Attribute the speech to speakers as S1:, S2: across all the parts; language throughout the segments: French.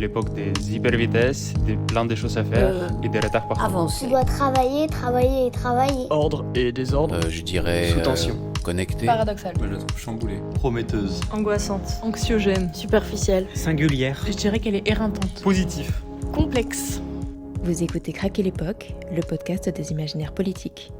S1: l'époque des hypervitesses, des plein de choses à faire et des retards partout.
S2: Avancer.
S3: Tu dois travailler, travailler et travailler.
S4: Ordre et désordre.
S5: Je dirais
S4: Sous tension.
S5: connecté.
S2: Paradoxal.
S6: Moi, je la trouve chamboulée.
S7: Prometteuse.
S8: Angoissante. Anxiogène.
S2: Superficielle.
S9: Singulière.
S8: Je dirais qu'elle est éreintante.
S7: Positif.
S8: Complexe.
S10: Vous écoutez Craquer l'époque, le podcast des imaginaires politiques.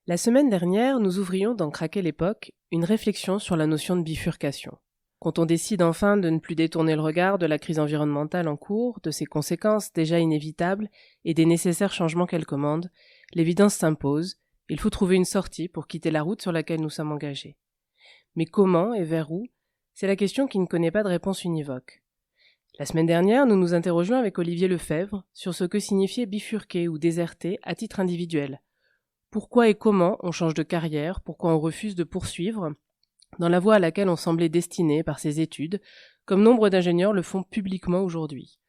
S11: La semaine dernière, nous ouvrions dans Craquer l'époque une réflexion sur la notion de bifurcation. Quand on décide enfin de ne plus détourner le regard de la crise environnementale en cours, de ses conséquences déjà inévitables et des nécessaires changements qu'elle commande, l'évidence s'impose, il faut trouver une sortie pour quitter la route sur laquelle nous sommes engagés. Mais comment et vers où ? C'est la question qui ne connaît pas de réponse univoque. La semaine dernière, nous nous interrogions avec Olivier Lefebvre sur ce que signifiait bifurquer ou déserter à titre individuel. Pourquoi et comment on change de carrière, pourquoi on refuse de poursuivre dans la voie à laquelle on semblait destiné par ses études, comme nombre d'ingénieurs le font publiquement aujourd'hui.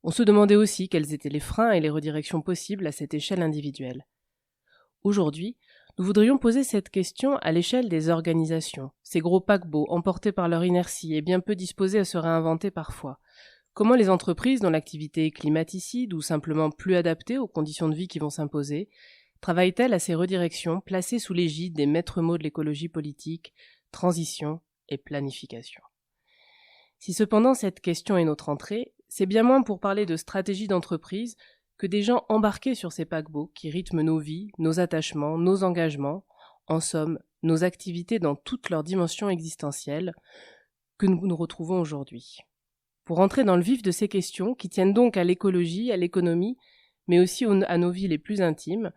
S11: On se demandait aussi quels étaient les freins et les redirections possibles à cette échelle individuelle. Aujourd'hui, nous voudrions poser cette question à l'échelle des organisations, ces gros paquebots emportés par leur inertie et bien peu disposés à se réinventer parfois. Comment les entreprises dont l'activité est climaticide ou simplement plus adaptée aux conditions de vie qui vont s'imposer, travaillent-elles à ces redirections placées sous l'égide des maîtres mots de l'écologie politique, transition et planification. Si cependant cette question est notre entrée, c'est bien moins pour parler de stratégie d'entreprise que des gens embarqués sur ces paquebots qui rythment nos vies, nos attachements, nos engagements, en somme, nos activités dans toutes leurs dimensions existentielles, que nous nous retrouvons aujourd'hui. Pour entrer dans le vif de ces questions, qui tiennent donc à l'écologie, à l'économie, mais aussi à nos vies les plus intimes,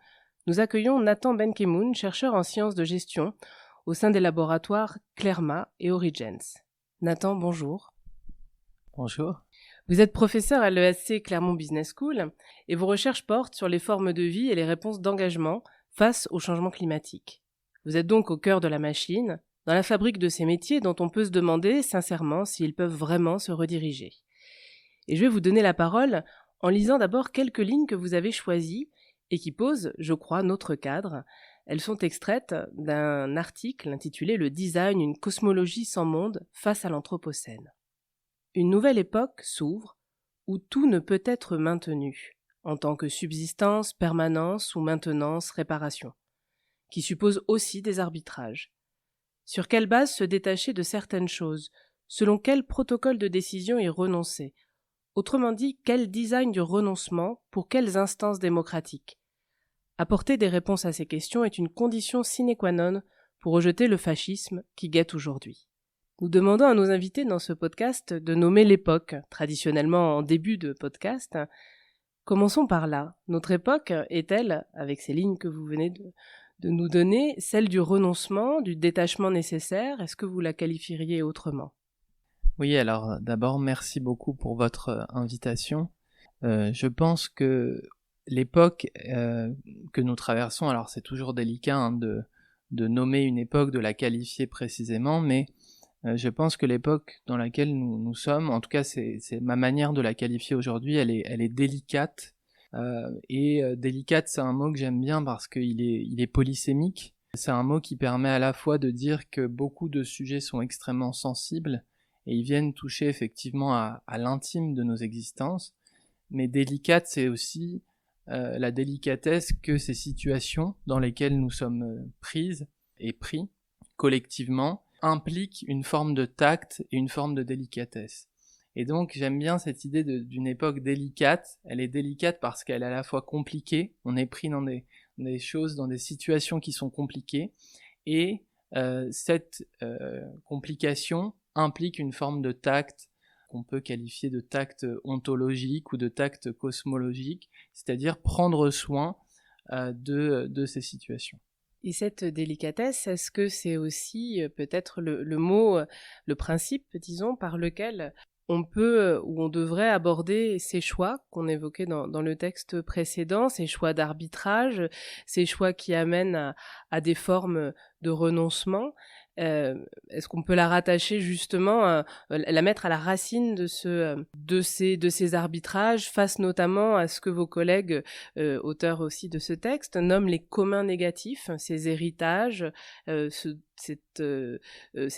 S11: nous accueillons Nathan Benkemoun, chercheur en sciences de gestion, au sein des laboratoires Clerma et Origens. Nathan, bonjour.
S4: Bonjour.
S11: Vous êtes professeur à l'ESC Clermont Business School et vos recherches portent sur les formes de vie et les réponses d'engagement face au changement climatique. Vous êtes donc au cœur de la machine, dans la fabrique de ces métiers dont on peut se demander sincèrement s'ils peuvent vraiment se rediriger. Et je vais vous donner la parole en lisant d'abord quelques lignes que vous avez choisies et qui posent, je crois, notre cadre. Elles sont extraites d'un article intitulé « Le design, une cosmologie sans monde face à l'anthropocène ». Une nouvelle époque s'ouvre où tout ne peut être maintenu, en tant que subsistance, permanence ou maintenance, réparation, qui suppose aussi des arbitrages. Sur quelle base se détacher de certaines choses, selon quel protocole de décision y renoncer ? Autrement dit, quel design du renoncement pour quelles instances démocratiques ? Apporter des réponses à ces questions est une condition sine qua non pour rejeter le fascisme qui guette aujourd'hui. Nous demandons à nos invités dans ce podcast de nommer l'époque, traditionnellement en début de podcast. Commençons par là. Notre époque est-elle, avec ces lignes que vous venez de nous donner, celle du renoncement, du détachement nécessaire ? Est-ce que vous la qualifieriez autrement ?
S12: Oui, alors d'abord, merci beaucoup pour votre invitation. Je pense que l'époque que nous traversons, alors c'est toujours délicat de nommer une époque, de la qualifier précisément, mais je pense que l'époque dans laquelle nous sommes, en tout cas c'est ma manière de la qualifier aujourd'hui, elle est délicate. Délicate, c'est un mot que j'aime bien parce qu'il est polysémique. C'est un mot qui permet à la fois de dire que beaucoup de sujets sont extrêmement sensibles et ils viennent toucher effectivement à l'intime de nos existences, mais délicate, c'est aussi la délicatesse que ces situations dans lesquelles nous sommes prises et pris collectivement impliquent une forme de tact et une forme de délicatesse. Et donc j'aime bien cette idée d'une époque délicate. Elle est délicate parce qu'elle est à la fois compliquée, on est pris dans des choses, dans des situations qui sont compliquées, et cette complication implique une forme de tact qu'on peut qualifier de tact ontologique ou de tact cosmologique, c'est-à-dire prendre soin de ces situations.
S11: Et cette délicatesse, est-ce que c'est aussi peut-être le mot, le principe, disons, par lequel on peut ou on devrait aborder ces choix qu'on évoquait dans le texte précédent, ces choix d'arbitrage, ces choix qui amènent à des formes de renoncement. Est-ce qu'on peut la rattacher justement, la mettre à la racine de ces arbitrages, face notamment à ce que vos collègues, auteurs aussi de ce texte, nomment les communs négatifs, ces héritages, ces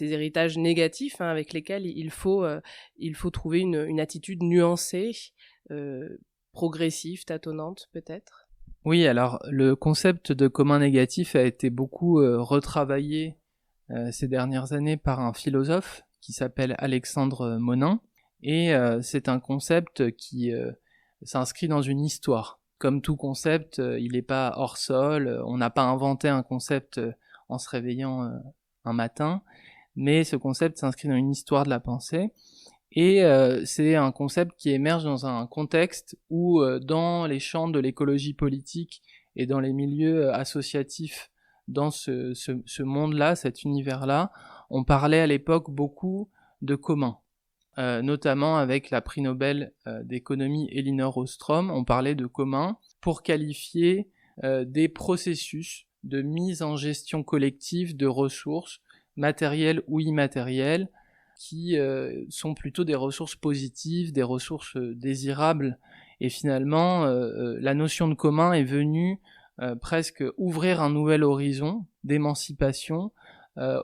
S11: héritages négatifs, hein, avec lesquels il faut trouver une attitude nuancée, progressive, tâtonnante peut-être?
S12: Oui, alors le concept de commun négatif a été beaucoup retravaillé ces dernières années par un philosophe qui s'appelle Alexandre Monin, et c'est un concept qui s'inscrit dans une histoire. Comme tout concept, il n'est pas hors sol, on n'a pas inventé un concept en se réveillant un matin, mais ce concept s'inscrit dans une histoire de la pensée, et c'est un concept qui émerge dans un contexte où dans les champs de l'écologie politique et dans les milieux associatifs, dans ce monde-là, cet univers-là, on parlait à l'époque beaucoup de commun. Notamment avec la prix Nobel d'économie Elinor Ostrom, on parlait de commun pour qualifier des processus de mise en gestion collective de ressources, matérielles ou immatérielles, qui sont plutôt des ressources positives, des ressources désirables. Et finalement, la notion de commun est venue presque ouvrir un nouvel horizon d'émancipation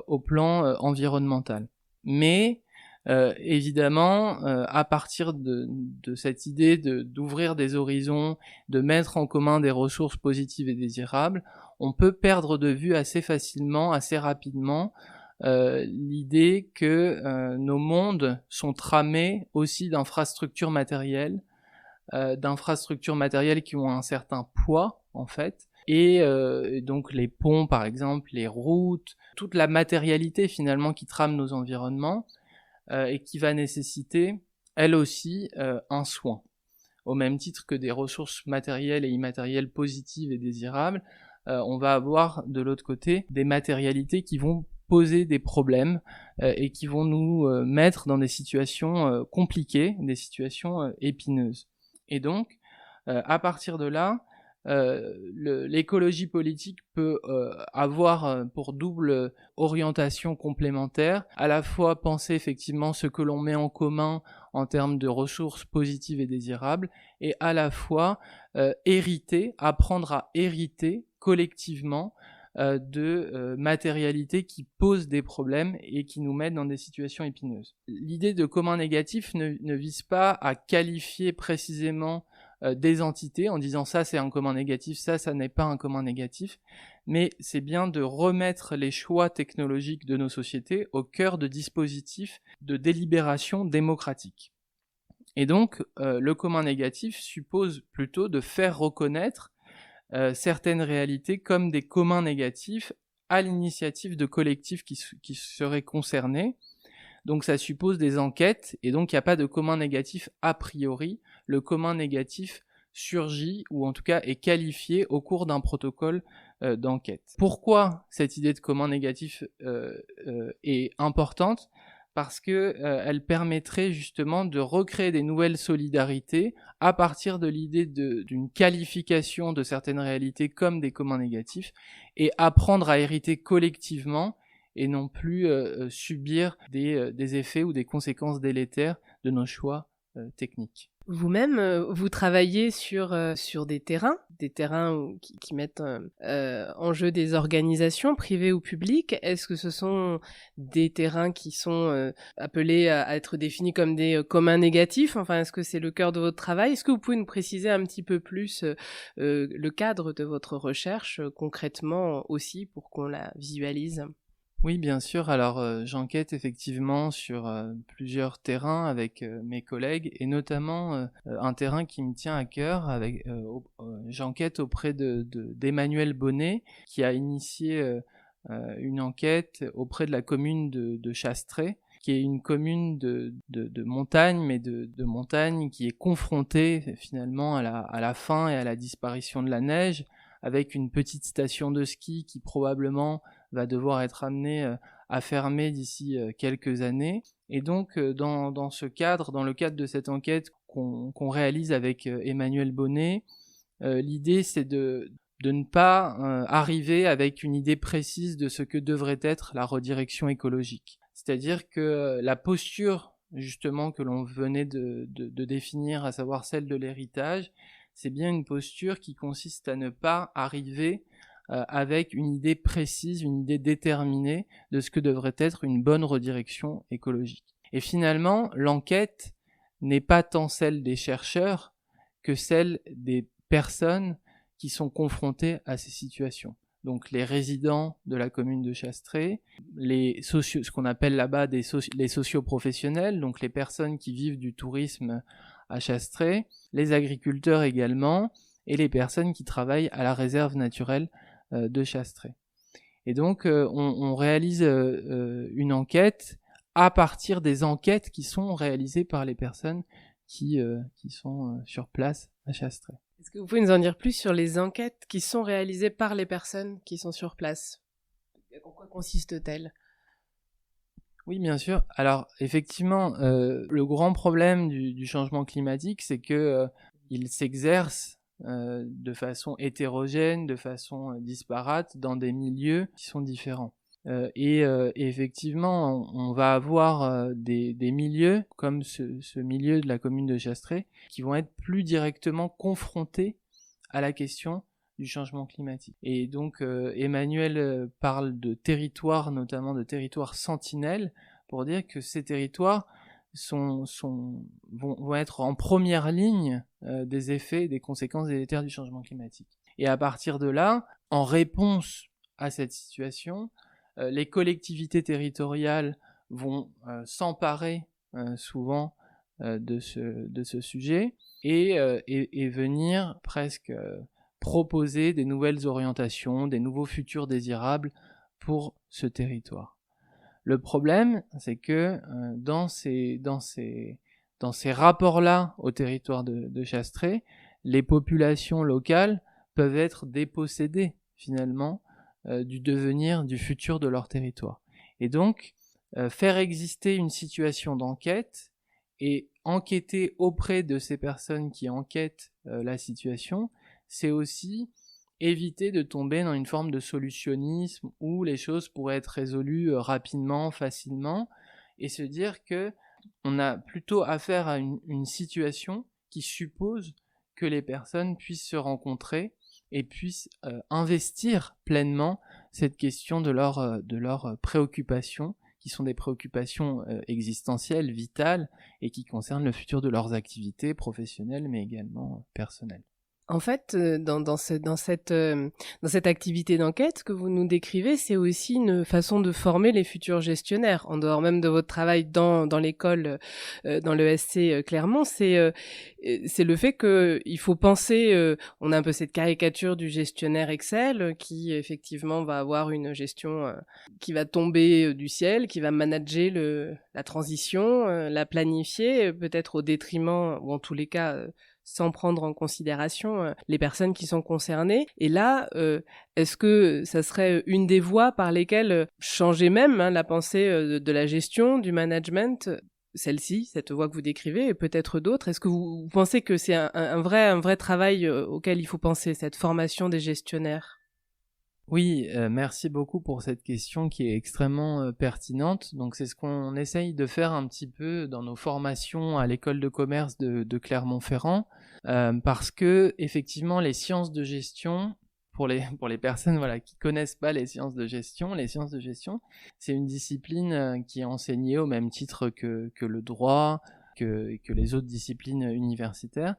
S12: au plan environnemental. Mais évidemment, à partir de cette idée d'ouvrir des horizons, de mettre en commun des ressources positives et désirables, on peut perdre de vue assez facilement, assez rapidement, l'idée que nos mondes sont tramés aussi d'infrastructures matérielles qui ont un certain poids en fait, et donc les ponts par exemple, les routes, toute la matérialité finalement qui trame nos environnements, et qui va nécessiter elle aussi un soin. Au même titre que des ressources matérielles et immatérielles positives et désirables, on va avoir de l'autre côté des matérialités qui vont poser des problèmes et qui vont nous mettre dans des situations compliquées, des situations épineuses. Et donc, à partir de là, l'écologie politique peut avoir pour double orientation complémentaire, à la fois penser effectivement ce que l'on met en commun en termes de ressources positives et désirables, et à la fois apprendre à hériter collectivement de matérialités qui posent des problèmes et qui nous mettent dans des situations épineuses. L'idée de commun négatif ne vise pas à qualifier précisément des entités en disant ça c'est un commun négatif, ça n'est pas un commun négatif, mais c'est bien de remettre les choix technologiques de nos sociétés au cœur de dispositifs de délibération démocratique. Et donc le commun négatif suppose plutôt de faire reconnaître certaines réalités comme des communs négatifs à l'initiative de collectifs qui seraient concernés. Donc ça suppose des enquêtes, et donc il n'y a pas de commun négatif a priori. Le commun négatif surgit, ou en tout cas est qualifié au cours d'un protocole d'enquête. Pourquoi cette idée de commun négatif est importante ? Parce que elle permettrait justement de recréer des nouvelles solidarités à partir de l'idée d'une qualification de certaines réalités comme des communs négatifs, et apprendre à hériter collectivement et non plus subir des effets ou des conséquences délétères de nos choix techniques.
S11: Vous-même, vous travaillez sur des terrains qui mettent en jeu des organisations privées ou publiques. Est-ce que ce sont des terrains qui sont appelés à être définis comme des communs négatifs ? Enfin, est-ce que c'est le cœur de votre travail ? Est-ce que vous pouvez nous préciser un petit peu plus le cadre de votre recherche concrètement aussi pour qu'on la visualise ?
S12: Oui, bien sûr. Alors, j'enquête effectivement sur plusieurs terrains avec mes collègues, et notamment un terrain qui me tient à cœur. J'enquête auprès d'Emmanuel Bonnet, qui a initié une enquête auprès de la commune de Chastré, qui est une commune de montagne, mais de montagne qui est confrontée finalement à la fin et à la disparition de la neige, avec une petite station de ski qui probablement va devoir être amenée à fermer d'ici quelques années. Et donc, dans le cadre de cette enquête qu'on réalise avec Emmanuel Bonnet, l'idée c'est de de ne pas arriver avec une idée précise de ce que devrait être la redirection écologique. C'est-à-dire que la posture, justement, que l'on venait de définir, à savoir celle de l'héritage, c'est bien une posture qui consiste à ne pas arriver avec une idée précise, une idée déterminée de ce que devrait être une bonne redirection écologique. Et finalement, l'enquête n'est pas tant celle des chercheurs que celle des personnes qui sont confrontées à ces situations. Donc les résidents de la commune de Chastré, ce qu'on appelle là-bas les socioprofessionnels, donc les personnes qui vivent du tourisme à Chastré, les agriculteurs également, et les personnes qui travaillent à la réserve naturelle de Chastré. Et donc on réalise une enquête à partir des enquêtes qui sont réalisées par les personnes qui sont sur place à Chastré.
S11: Est-ce que vous pouvez nous en dire plus sur les enquêtes qui sont réalisées par les personnes qui sont sur place? En quoi consistent-elles?
S12: Oui, bien sûr. Alors, effectivement, le grand problème du changement climatique, c'est que il s'exerce de façon hétérogène, de façon disparate, dans des milieux qui sont différents. Et effectivement, on va avoir des milieux, comme ce milieu de la commune de Chastré, qui vont être plus directement confrontés à la question du changement climatique. Et donc Emmanuel parle de territoires, notamment de territoires sentinelles, pour dire que ces territoires vont être en première ligne des effets, des conséquences délétères du changement climatique. Et à partir de là, en réponse à cette situation, les collectivités territoriales vont s'emparer souvent de ce sujet et venir presque proposer des nouvelles orientations, des nouveaux futurs désirables pour ce territoire. Le problème, c'est que dans ces rapports-là au territoire de Chastré, les populations locales peuvent être dépossédées finalement du devenir, du futur de leur territoire. Et donc, faire exister une situation d'enquête et enquêter auprès de ces personnes qui enquêtent la situation, c'est aussi éviter de tomber dans une forme de solutionnisme où les choses pourraient être résolues rapidement, facilement, et se dire que on a plutôt affaire à une situation qui suppose que les personnes puissent se rencontrer et puissent investir pleinement cette question de leurs préoccupations, qui sont des préoccupations existentielles, vitales, et qui concernent le futur de leurs activités professionnelles, mais également personnelles.
S11: En fait, dans cette activité d'enquête que vous nous décrivez, c'est aussi une façon de former les futurs gestionnaires. En dehors même de votre travail dans l'école, dans l'ESC Clermont, c'est le fait qu'il faut penser, on a un peu cette caricature du gestionnaire Excel qui effectivement va avoir une gestion qui va tomber du ciel, qui va manager la transition, la planifier, peut-être au détriment, ou en tous les cas sans prendre en considération les personnes qui sont concernées. Et là, est-ce que ça serait une des voies par lesquelles changer même la pensée de la gestion, du management, celle-ci, cette voie que vous décrivez, et peut-être d'autres? Est-ce que vous pensez que c'est un vrai travail auquel il faut penser, cette formation des gestionnaires?
S12: Oui, merci beaucoup pour cette question qui est extrêmement pertinente. Donc c'est ce qu'on essaye de faire un petit peu dans nos formations à l'école de commerce de Clermont-Ferrand, parce que effectivement les sciences de gestion, pour les personnes qui connaissent pas les sciences de gestion, c'est une discipline qui est enseignée au même titre que le droit, que les autres disciplines universitaires.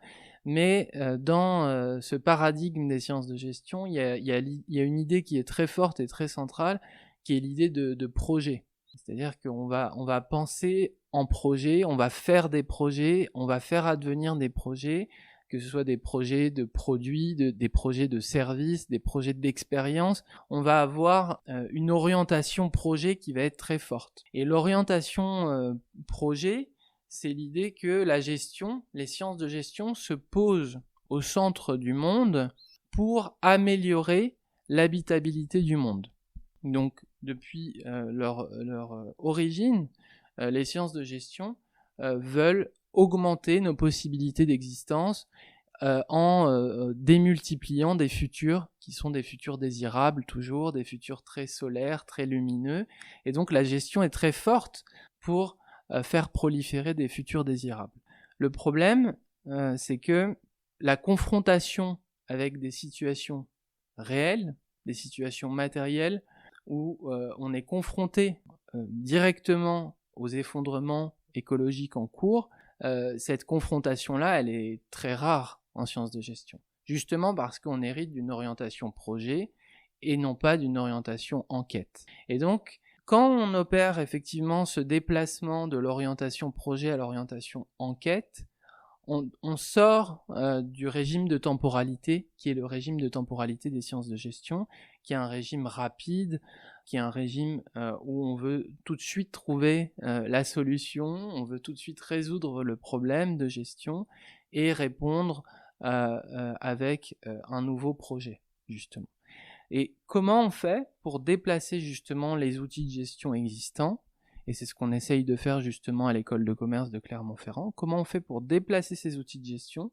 S12: Mais dans ce paradigme des sciences de gestion, il y a une idée qui est très forte et très centrale, qui est l'idée de projet. C'est-à-dire qu'on va penser en projet, on va faire des projets, on va faire advenir des projets, que ce soit des projets de produits, des projets de services, des projets d'expérience. On va avoir une orientation projet qui va être très forte. Et l'orientation projet, c'est l'idée que la gestion, les sciences de gestion se posent au centre du monde pour améliorer l'habitabilité du monde. Donc, depuis leur origine, les sciences de gestion veulent augmenter nos possibilités d'existence, en démultipliant des futurs qui sont des futurs désirables toujours, des futurs très solaires, très lumineux. Et donc la gestion est très forte pour faire proliférer des futurs désirables. Le problème, c'est que la confrontation avec des situations réelles, des situations matérielles, où on est confronté directement aux effondrements écologiques en cours, cette confrontation-là, elle est très rare en sciences de gestion. Justement parce qu'on hérite d'une orientation projet et non pas d'une orientation enquête. Et donc, quand on opère effectivement ce déplacement de l'orientation projet à l'orientation enquête, on sort du régime de temporalité, qui est le régime de temporalité des sciences de gestion, qui est un régime rapide, qui est un régime où on veut tout de suite trouver la solution, on veut tout de suite résoudre le problème de gestion et répondre avec un nouveau projet, justement. Et comment on fait pour déplacer justement les outils de gestion existants? Et c'est ce qu'on essaye de faire justement à l'école de commerce de Clermont-Ferrand. Comment on fait pour déplacer ces outils de gestion,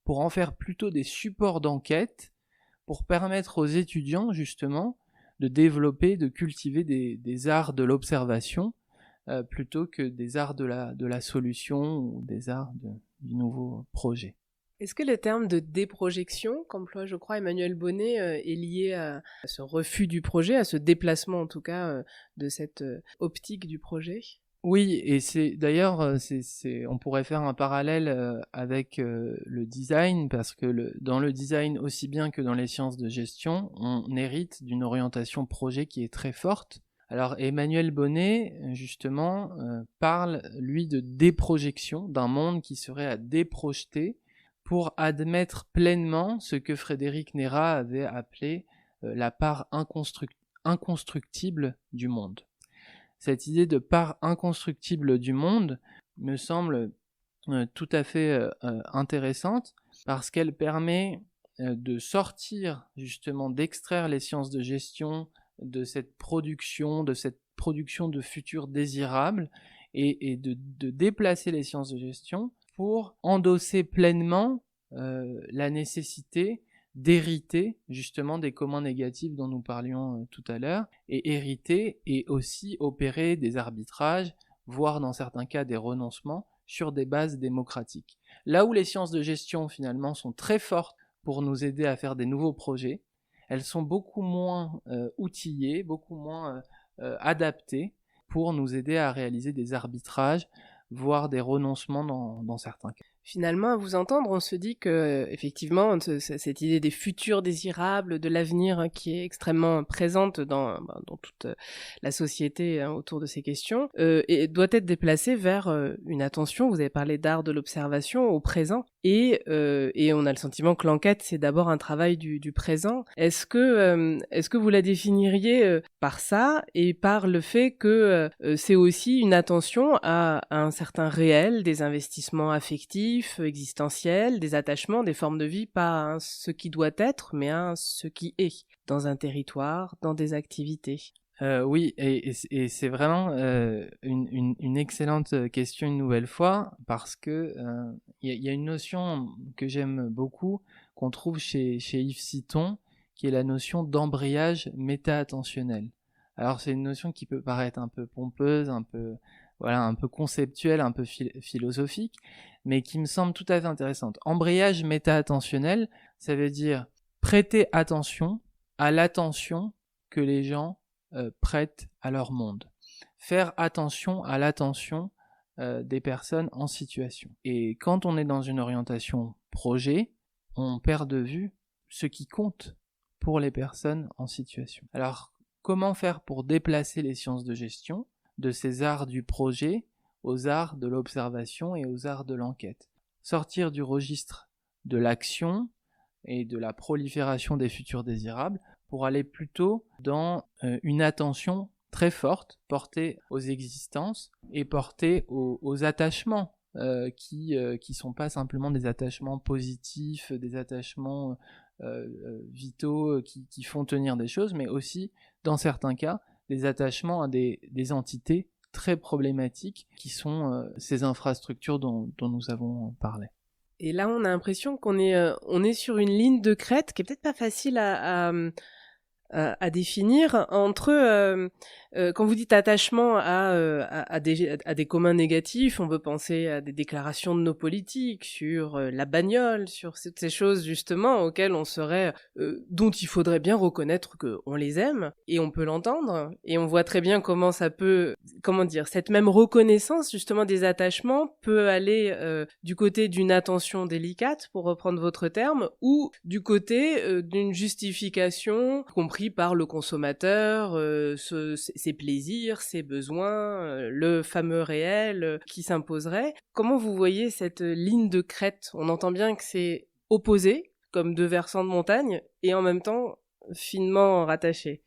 S12: pour en faire plutôt des supports d'enquête, pour permettre aux étudiants justement de développer, de cultiver des arts de l'observation plutôt que des arts de la solution ou des arts du nouveau projet.
S11: Est-ce que le terme de déprojection, qu'emploie, je crois, Emmanuel Bonnet, est lié à ce refus du projet, à ce déplacement, en tout cas, de cette optique du projet?
S12: Oui, et c'est d'ailleurs, on pourrait faire un parallèle avec le design, parce que dans le design, aussi bien que dans les sciences de gestion, on hérite d'une orientation projet qui est très forte. Alors Emmanuel Bonnet, justement, parle, lui, de déprojection, d'un monde qui serait à déprojeter, pour admettre pleinement ce que Frédéric Néra avait appelé la part inconstructible du monde. Cette idée de part inconstructible du monde me semble tout à fait intéressante parce qu'elle permet de sortir, justement, d'extraire les sciences de gestion de cette production de futurs désirables et de déplacer les sciences de gestion pour endosser pleinement la nécessité d'hériter justement des communs négatifs dont nous parlions tout à l'heure, et hériter et aussi opérer des arbitrages, voire dans certains cas des renoncements, sur des bases démocratiques. Là où les sciences de gestion finalement sont très fortes pour nous aider à faire des nouveaux projets, elles sont beaucoup moins outillées, beaucoup moins adaptées pour nous aider à réaliser des arbitrages, voire des renoncements dans certains cas.
S11: Finalement, à vous entendre, on se dit que, effectivement, cette idée des futurs désirables, de l'avenir qui est extrêmement présente dans toute la société autour de ces questions, et doit être déplacée vers une attention, vous avez parlé d'art de l'observation, au présent, et on a le sentiment que l'enquête, c'est d'abord un travail du présent. Est-ce que vous la définiriez par ça, et par le fait que c'est aussi une attention à un certain réel, des investissements affectifs, existentiels, des attachements, des formes de vie, pas à ce qui doit être, mais à ce qui est, dans un territoire, dans des activités?
S12: Oui, et c'est vraiment une excellente question une nouvelle fois, parce que y a une notion que j'aime beaucoup, qu'on trouve chez Yves Citon, qui est la notion d'embrayage méta-attentionnel. Alors c'est une notion qui peut paraître un peu pompeuse, un peu conceptuelle, un peu philosophique, mais qui me semble tout à fait intéressante. Embrayage méta-attentionnel, ça veut dire prêter attention à l'attention que les gens prêtent à leur monde. Faire attention à l'attention des personnes en situation. Et quand on est dans une orientation projet, on perd de vue ce qui compte pour les personnes en situation. Alors, comment faire pour déplacer les sciences de gestion de ces arts du projet aux arts de l'observation et aux arts de l'enquête? Sortir du registre de l'action et de la prolifération des futurs désirables pour aller plutôt dans une attention très forte portée aux existences et portée aux attachements qui sont pas simplement des attachements positifs, des attachements vitaux qui font tenir des choses, mais aussi, dans certains cas, des attachements à des entités très problématiques qui sont ces infrastructures dont nous avons parlé.
S11: Et là, on a l'impression qu'on est sur une ligne de crête qui est peut-être pas facile à définir entre quand vous dites attachement à des communs négatifs, on peut penser à des déclarations de nos politiques sur la bagnole, sur ces choses justement auxquelles on serait dont il faudrait bien reconnaître qu'on les aime, et on peut l'entendre, et on voit très bien comment ça peut, comment dire, cette même reconnaissance justement des attachements peut aller du côté d'une attention délicate, pour reprendre votre terme, ou du côté d'une justification compris par le consommateur, ses plaisirs, ses besoins, le fameux réel qui s'imposerait. Comment vous voyez cette ligne de crête ? On entend bien que c'est opposé, comme deux versants de montagne, et en même temps finement rattachés.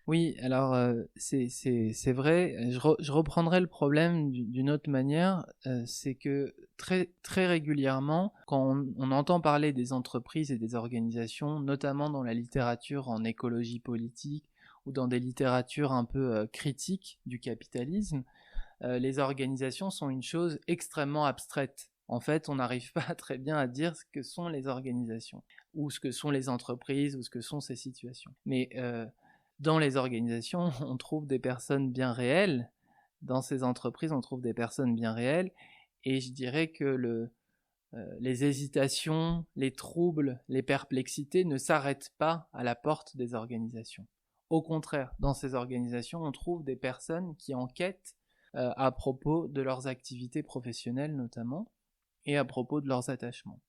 S12: Oui, alors c'est vrai. Je reprendrai le problème d'une autre manière. C'est que très, très régulièrement, quand on entend parler des entreprises et des organisations, notamment dans la littérature en écologie politique ou dans des littératures un peu critiques du capitalisme, les organisations sont une chose extrêmement abstraite. En fait, on n'arrive pas très bien à dire ce que sont les organisations, ou ce que sont les entreprises, ou ce que sont ces situations. Mais dans les organisations, on trouve des personnes bien réelles. Dans ces entreprises, on trouve des personnes bien réelles. Et je dirais que les hésitations, les troubles, les perplexités ne s'arrêtent pas à la porte des organisations. Au contraire, dans ces organisations, on trouve des personnes qui enquêtent à propos de leurs activités professionnelles notamment, et à propos de leurs attachements.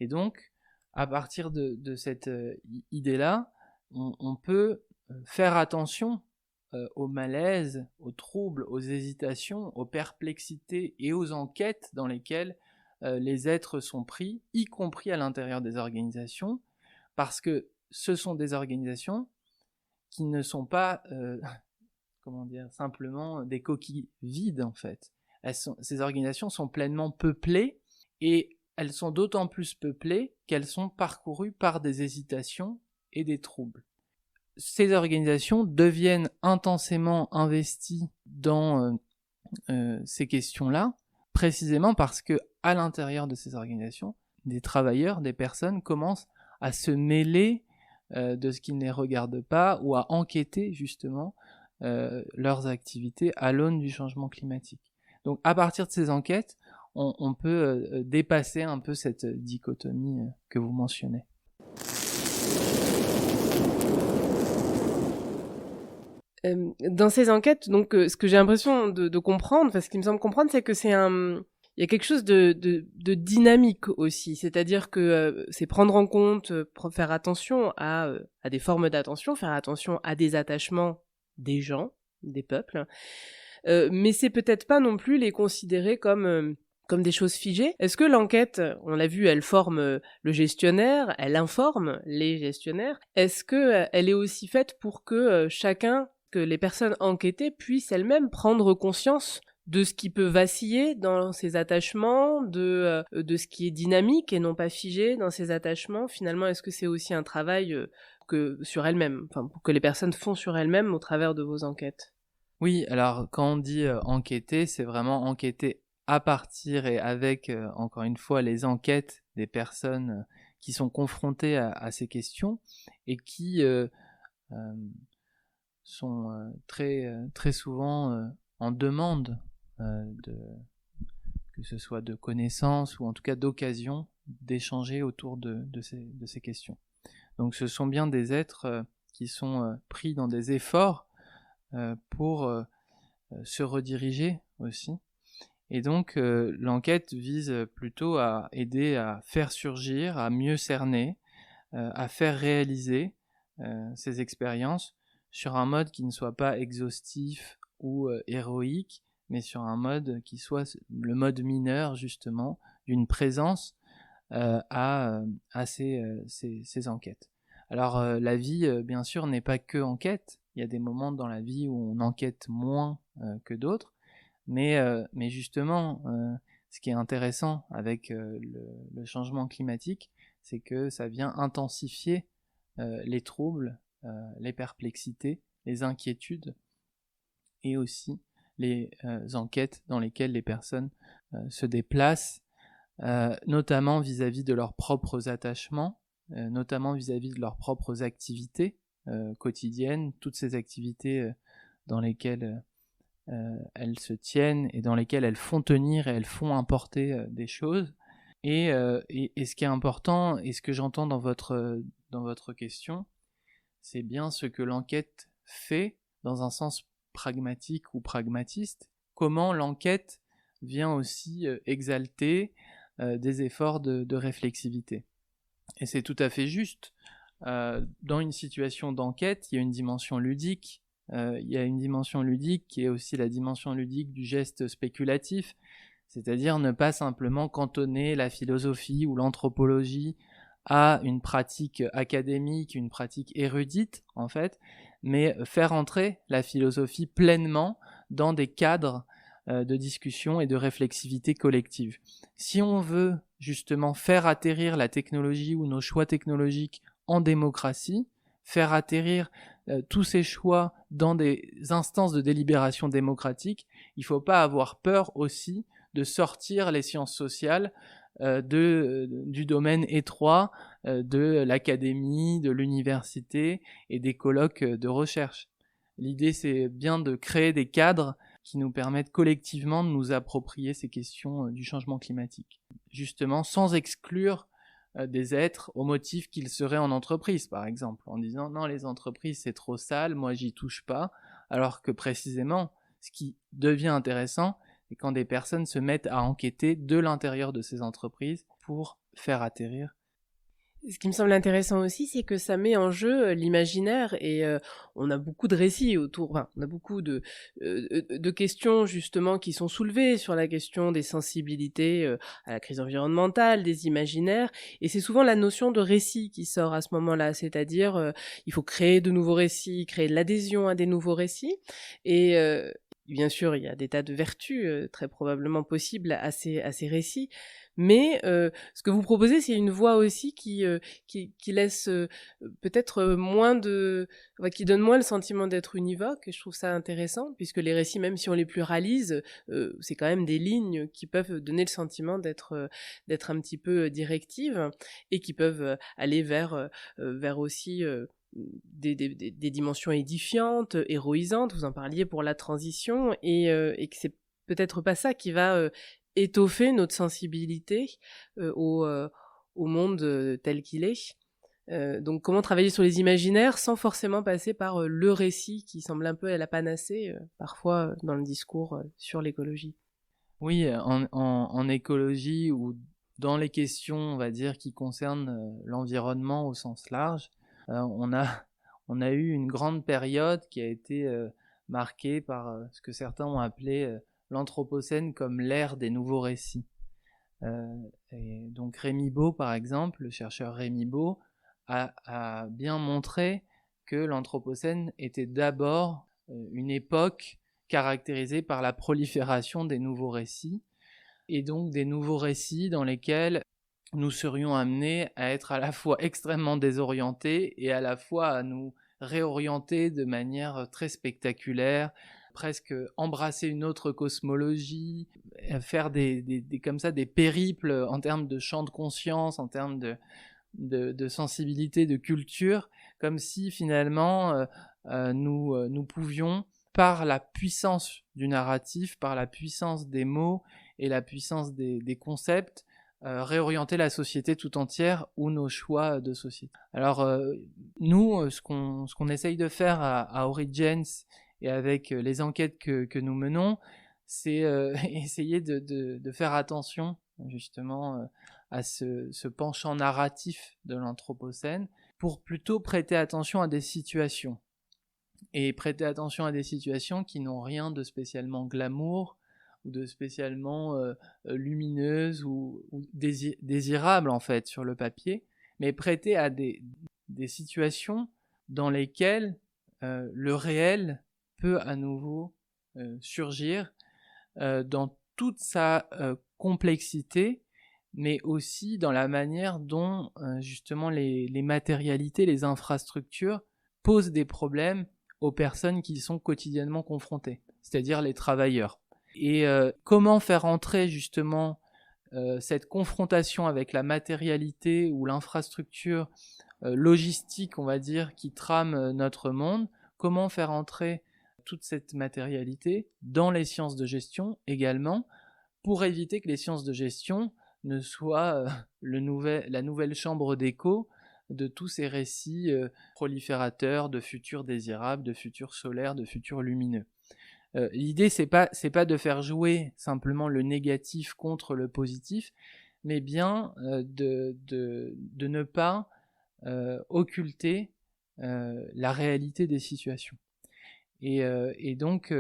S12: Et donc, à partir de cette idée-là, on peut faire attention aux malaises, aux troubles, aux hésitations, aux perplexités et aux enquêtes dans lesquelles les êtres sont pris, y compris à l'intérieur des organisations, parce que ce sont des organisations qui ne sont pas simplement des coquilles vides en fait. Ces organisations sont pleinement peuplées, et elles sont d'autant plus peuplées qu'elles sont parcourues par des hésitations et des troubles. Ces organisations deviennent intensément investies dans ces questions-là, précisément parce que à l'intérieur de ces organisations, des travailleurs, des personnes commencent à se mêler de ce qui ne les regarde pas, ou à enquêter justement leurs activités à l'aune du changement climatique. Donc à partir de ces enquêtes, on peut dépasser un peu cette dichotomie que vous mentionnez.
S11: Dans ces enquêtes, donc, ce que j'ai l'impression de comprendre, enfin, ce qui me semble comprendre, c'est que il y a quelque chose de dynamique aussi, c'est-à-dire que c'est prendre en compte, faire attention à des formes d'attention, faire attention à des attachements des gens, des peuples, mais c'est peut-être pas non plus les considérer comme des choses figées. Est-ce que l'enquête, on l'a vu, elle forme le gestionnaire, elle informe les gestionnaires. Est-ce que elle est aussi faite pour que que les personnes enquêtées puissent elles-mêmes prendre conscience de ce qui peut vaciller dans ces attachements, de ce qui est dynamique et non pas figé dans ces attachements? Finalement, est-ce que c'est aussi un travail sur elles-mêmes, que les personnes font sur elles-mêmes au travers de vos enquêtes?
S12: Oui, alors quand on dit enquêter, c'est vraiment enquêter à partir et avec, encore une fois, les enquêtes des personnes qui sont confrontées à ces questions et qui sont très, très souvent en demande que ce soit de connaissances ou en tout cas d'occasion d'échanger autour de ces questions. Donc ce sont bien des êtres qui sont pris dans des efforts pour se rediriger aussi. Et donc l'enquête vise plutôt à aider à faire surgir, à mieux cerner, à faire réaliser ces expériences sur un mode qui ne soit pas exhaustif ou héroïque, mais sur un mode qui soit le mode mineur justement d'une présence à ces enquêtes. Alors la vie bien sûr n'est pas que enquête, il y a des moments dans la vie où on enquête moins que d'autres, mais justement ce qui est intéressant avec le changement climatique, c'est que ça vient intensifier les troubles, les perplexités, les inquiétudes et aussi les enquêtes dans lesquelles les personnes se déplacent notamment vis-à-vis de leurs propres attachements, notamment vis-à-vis de leurs propres activités quotidiennes, toutes ces activités dans lesquelles elles se tiennent et dans lesquelles elles font tenir et elles font importer des choses. Et ce qui est important, et ce que j'entends dans votre question, c'est bien ce que l'enquête fait dans un sens pragmatique ou pragmatiste, comment l'enquête vient aussi exalter des efforts de réflexivité. Et c'est tout à fait juste. Dans une situation d'enquête, il y a une dimension ludique. Il y a une dimension ludique qui est aussi la dimension ludique du geste spéculatif, c'est-à-dire ne pas simplement cantonner la philosophie ou l'anthropologie à une pratique académique, une pratique érudite en fait, mais faire entrer la philosophie pleinement dans des cadres de discussion et de réflexivité collective. Si on veut justement faire atterrir la technologie ou nos choix technologiques en démocratie, faire atterrir tous ces choix dans des instances de délibération démocratique, il ne faut pas avoir peur aussi de sortir les sciences sociales du domaine étroit de l'académie, de l'université et des colloques de recherche. L'idée, c'est bien de créer des cadres qui nous permettent collectivement de nous approprier ces questions du changement climatique. Justement, sans exclure des êtres au motif qu'ils seraient en entreprise, par exemple, en disant « non, les entreprises, c'est trop sale, moi, j'y touche pas », alors que précisément, ce qui devient intéressant, c'est quand des personnes se mettent à enquêter de l'intérieur de ces entreprises pour faire atterrir.
S11: Ce qui me semble intéressant aussi, c'est que ça met en jeu l'imaginaire et on a beaucoup de récits autour, enfin, on a beaucoup de questions justement qui sont soulevées sur la question des sensibilités à la crise environnementale, des imaginaires, et c'est souvent la notion de récit qui sort à ce moment-là, c'est-à-dire il faut créer de nouveaux récits, créer de l'adhésion à des nouveaux récits, et bien sûr il y a des tas de vertus très probablement possibles à ces récits, mais ce que vous proposez, c'est une voie aussi qui laisse peut-être qui donne moins le sentiment d'être univoque. Et je trouve ça intéressant, puisque les récits, même si on les pluralise, c'est quand même des lignes qui peuvent donner le sentiment d'être un petit peu directives et qui peuvent aller vers aussi des dimensions édifiantes, héroïsantes. Vous en parliez pour la transition, et que c'est peut-être pas ça qui va étoffer notre sensibilité au monde tel qu'il est. Donc comment travailler sur les imaginaires sans forcément passer par le récit qui semble un peu la panacée parfois dans le discours sur l'écologie.
S12: Oui, en écologie ou dans les questions, on va dire, qui concernent l'environnement au sens large, on a eu une grande période qui a été marquée par ce que certains ont appelé l'Anthropocène comme l'ère des nouveaux récits. Et donc Rémi Baud, par exemple, le chercheur Rémi Baud, a bien montré que l'Anthropocène était d'abord une époque caractérisée par la prolifération des nouveaux récits, et donc des nouveaux récits dans lesquels nous serions amenés à être à la fois extrêmement désorientés et à la fois à nous réorienter de manière très spectaculaire, presque embrasser une autre cosmologie, faire comme ça des périples en termes de champ de conscience, en termes de sensibilité, de culture, comme si finalement nous pouvions, par la puissance du narratif, par la puissance des mots et la puissance des concepts, réorienter la société tout entière ou nos choix de société. Alors nous, ce qu'on essaye de faire à Origins et avec les enquêtes que nous menons, c'est essayer de faire attention justement à ce penchant narratif de l'Anthropocène pour plutôt prêter attention à des situations. Et prêter attention à des situations qui n'ont rien de spécialement glamour ou de spécialement lumineuse ou désirable en fait sur le papier, mais prêter à des situations dans lesquelles le réel peut à nouveau surgir dans toute sa complexité, mais aussi dans la manière dont justement les matérialités, les infrastructures posent des problèmes aux personnes qui y sont quotidiennement confrontées, c'est-à-dire les travailleurs. Et comment faire entrer justement cette confrontation avec la matérialité ou l'infrastructure logistique, on va dire, qui trame notre monde, comment faire entrer toute cette matérialité dans les sciences de gestion également, pour éviter que les sciences de gestion ne soient la nouvelle chambre d'écho de tous ces récits proliférateurs de futurs désirables, de futurs solaires, de futurs lumineux. L'idée, c'est pas de faire jouer simplement le négatif contre le positif, mais bien de ne pas occulter la réalité des situations. Et donc,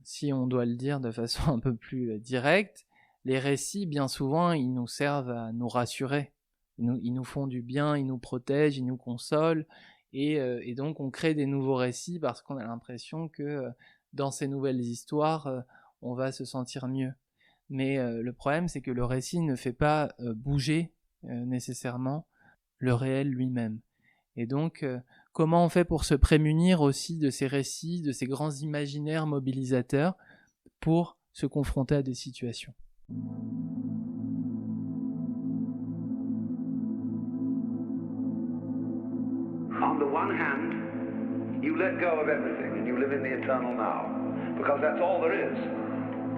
S12: si on doit le dire de façon un peu plus directe, les récits, bien souvent, ils nous servent à nous rassurer. Ils nous font du bien, ils nous protègent, ils nous consolent, et donc on crée des nouveaux récits parce qu'on a l'impression que dans ces nouvelles histoires, on va se sentir mieux. Mais le problème, c'est que le récit ne fait pas bouger nécessairement le réel lui-même. Et donc, comment on fait pour se prémunir aussi de ces récits, de ces grands imaginaires mobilisateurs pour se confronter à des situations ?
S2: On the one hand, you let go of everything and you live in the eternal now, because that's all there is.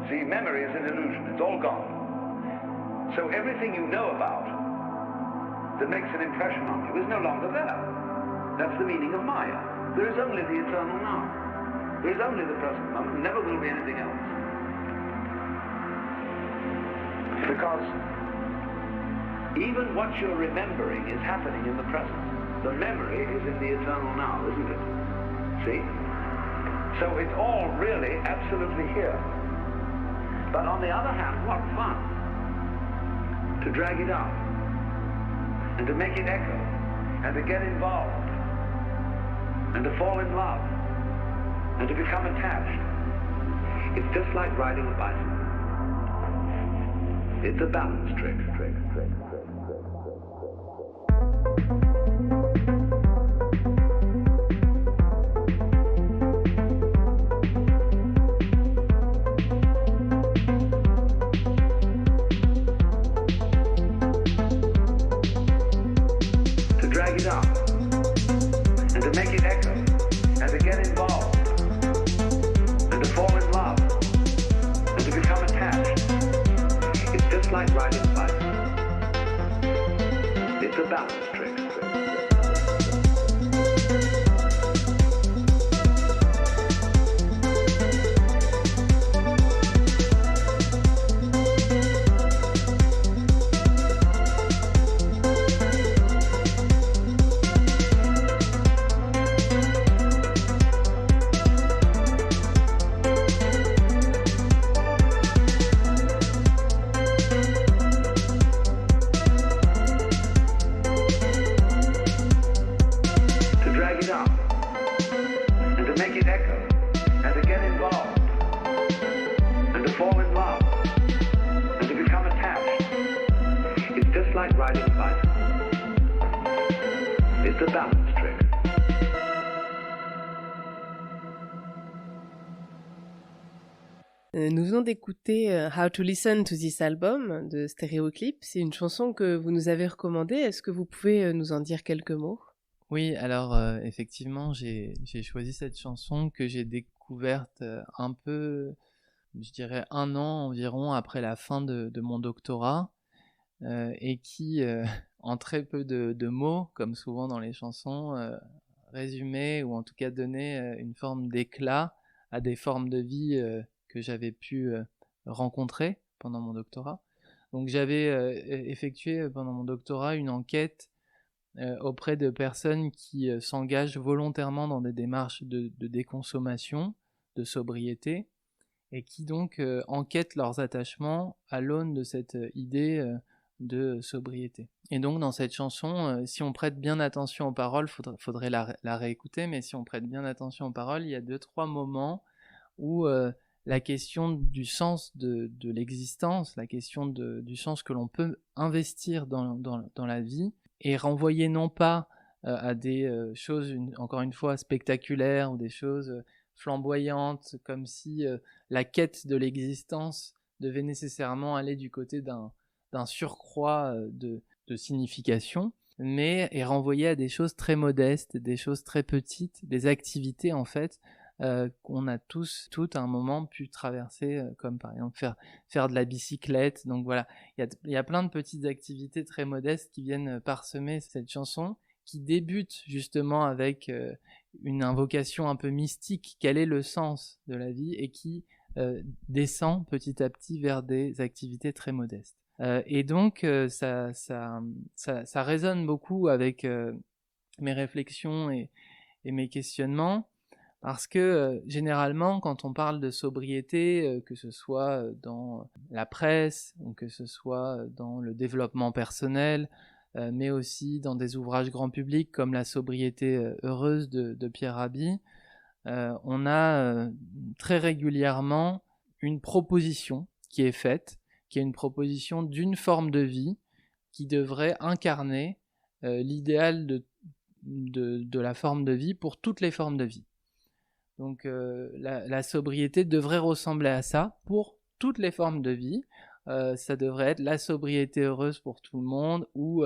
S2: See, memory is an illusion, it's all gone. So everything you know about that makes an impression on you is no longer there. That's the meaning of Maya. There is only the eternal now. There is only the present moment, never will be anything else. Because even what you're remembering is happening in the present. The memory is in the eternal now, isn't it? See? So it's all really absolutely here. But on the other hand, what fun to drag it up and to make it echo and to get involved and to fall in love and to become attached. It's just like riding a bicycle. It's a balance trick. To drag it up and to make it echo and to get involved and to fall in love and to become attached. It's just like riding a bicycle. It's a balance trick.
S11: Nous venons d'écouter How to Listen to This Album de Stereoclip. C'est une chanson que vous nous avez recommandée. Est-ce que vous pouvez nous en dire quelques mots ?
S12: Oui, alors effectivement, j'ai choisi cette chanson que j'ai découverte un peu, je dirais 1 an environ après la fin de mon doctorat, et qui, en très peu de mots, comme souvent dans les chansons, résumait ou en tout cas donnait une forme d'éclat à des formes de vie que j'avais pu rencontrer pendant mon doctorat. Donc j'avais effectué pendant mon doctorat une enquête auprès de personnes qui s'engagent volontairement dans des démarches de déconsommation, de sobriété, et qui donc enquêtent leurs attachements à l'aune de cette idée de sobriété. Et donc dans cette chanson, si on prête bien attention aux paroles, faudrait la réécouter, mais si on prête bien attention aux paroles, il y a 2-3 moments où la question du sens de l'existence, la question du sens que l'on peut investir dans la vie, est renvoyée non pas à des choses, encore une fois, spectaculaires ou des choses flamboyantes, comme si la quête de l'existence devait nécessairement aller du côté d'un surcroît de signification, mais est renvoyé à des choses très modestes, des choses très petites, des activités en fait qu'on a toutes à un moment pu traverser, comme par exemple faire de la bicyclette. Donc voilà, il y a plein de petites activités très modestes qui viennent parsemer cette chanson, qui débute justement avec une invocation un peu mystique, quel est le sens de la vie, et qui descend petit à petit vers des activités très modestes. Et donc ça résonne beaucoup avec mes réflexions et mes questionnements, parce que généralement quand on parle de sobriété, que ce soit dans la presse ou que ce soit dans le développement personnel, mais aussi dans des ouvrages grand public comme La sobriété heureuse de Pierre Rabhi, on a très régulièrement une proposition qui est faite, qui est une proposition d'une forme de vie qui devrait incarner l'idéal de la forme de vie pour toutes les formes de vie. Donc la sobriété devrait ressembler à ça pour toutes les formes de vie. Ça devrait être la sobriété heureuse pour tout le monde ou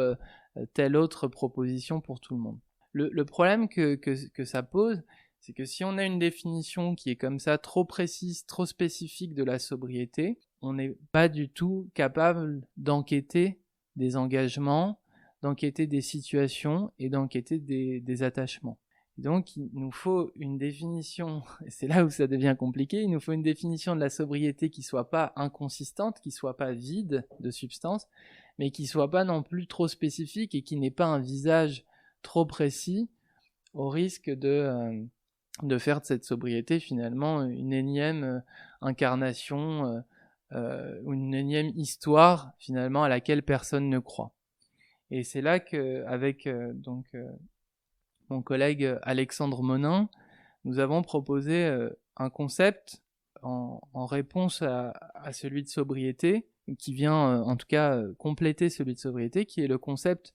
S12: telle autre proposition pour tout le monde. Le problème que ça pose, c'est que si on a une définition qui est comme ça trop précise, trop spécifique de la sobriété, on n'est pas du tout capable d'enquêter des engagements, d'enquêter des situations et d'enquêter des attachements. Donc il nous faut une définition, et c'est là où ça devient compliqué, il nous faut une définition de la sobriété qui soit pas inconsistante, qui soit pas vide de substance, mais qui soit pas non plus trop spécifique et qui n'ait pas un visage trop précis, au risque de faire de cette sobriété finalement une énième incarnation ou une énième histoire finalement à laquelle personne ne croit. Et c'est là qu'avec mon collègue Alexandre Monin, nous avons proposé un concept en réponse à celui de sobriété, qui vient en tout cas compléter celui de sobriété, qui est le concept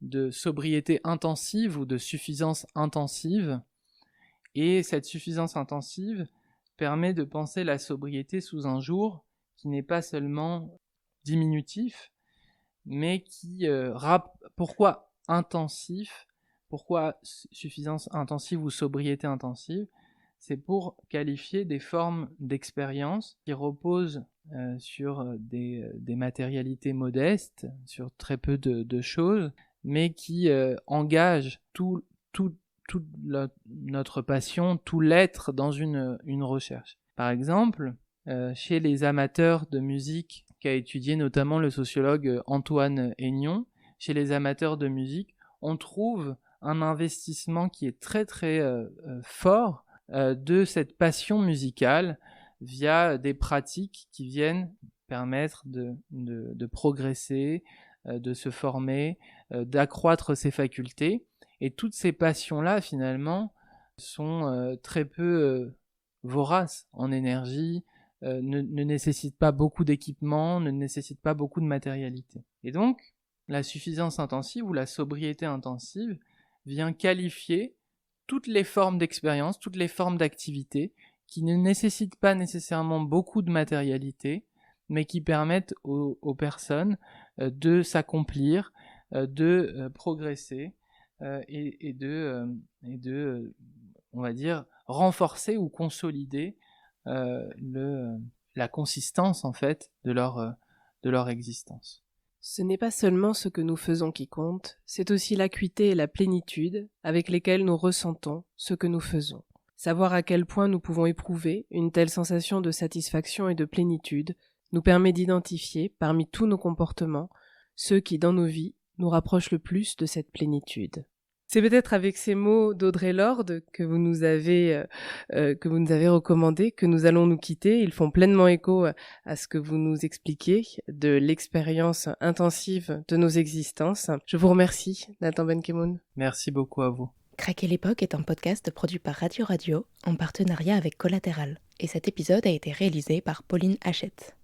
S12: de sobriété intensive ou de suffisance intensive. Et cette suffisance intensive permet de penser la sobriété sous un jour qui n'est pas seulement diminutif, mais qui pourquoi intensif? Pourquoi suffisance intensive ou sobriété intensive? C'est pour qualifier des formes d'expérience qui reposent sur des matérialités modestes, sur très peu de choses, mais qui engagent toute notre passion, tout l'être dans une recherche. Par exemple, chez les amateurs de musique, qu'a étudié notamment le sociologue Antoine Aignon, chez les amateurs de musique, on trouve un investissement qui est très très fort de cette passion musicale via des pratiques qui viennent permettre de progresser, de se former, d'accroître ses facultés. Et toutes ces passions-là, finalement, sont très peu voraces en énergie, ne nécessitent pas beaucoup d'équipement, ne nécessitent pas beaucoup de matérialité. Et donc, la suffisance intensive ou la sobriété intensive vient qualifier toutes les formes d'expérience, toutes les formes d'activité qui ne nécessitent pas nécessairement beaucoup de matérialité, mais qui permettent aux personnes de s'accomplir, de progresser et de, on va dire, renforcer ou consolider la consistance en fait de leur existence.
S11: Ce n'est pas seulement ce que nous faisons qui compte, c'est aussi l'acuité et la plénitude avec lesquelles nous ressentons ce que nous faisons. Savoir à quel point nous pouvons éprouver une telle sensation de satisfaction et de plénitude nous permet d'identifier, parmi tous nos comportements, ceux qui, dans nos vies, nous rapprochent le plus de cette plénitude. C'est peut-être avec ces mots d'Audre Lorde que vous nous avez recommandés que nous allons nous quitter. Ils font pleinement écho à ce que vous nous expliquez de l'expérience intensive de nos existences. Je vous remercie, Nathan Benkemoun.
S12: Merci beaucoup à vous.
S10: Craquer l'époque est un podcast produit par Radio Radio en partenariat avec Collatéral. Et cet épisode a été réalisé par Pauline Hachette.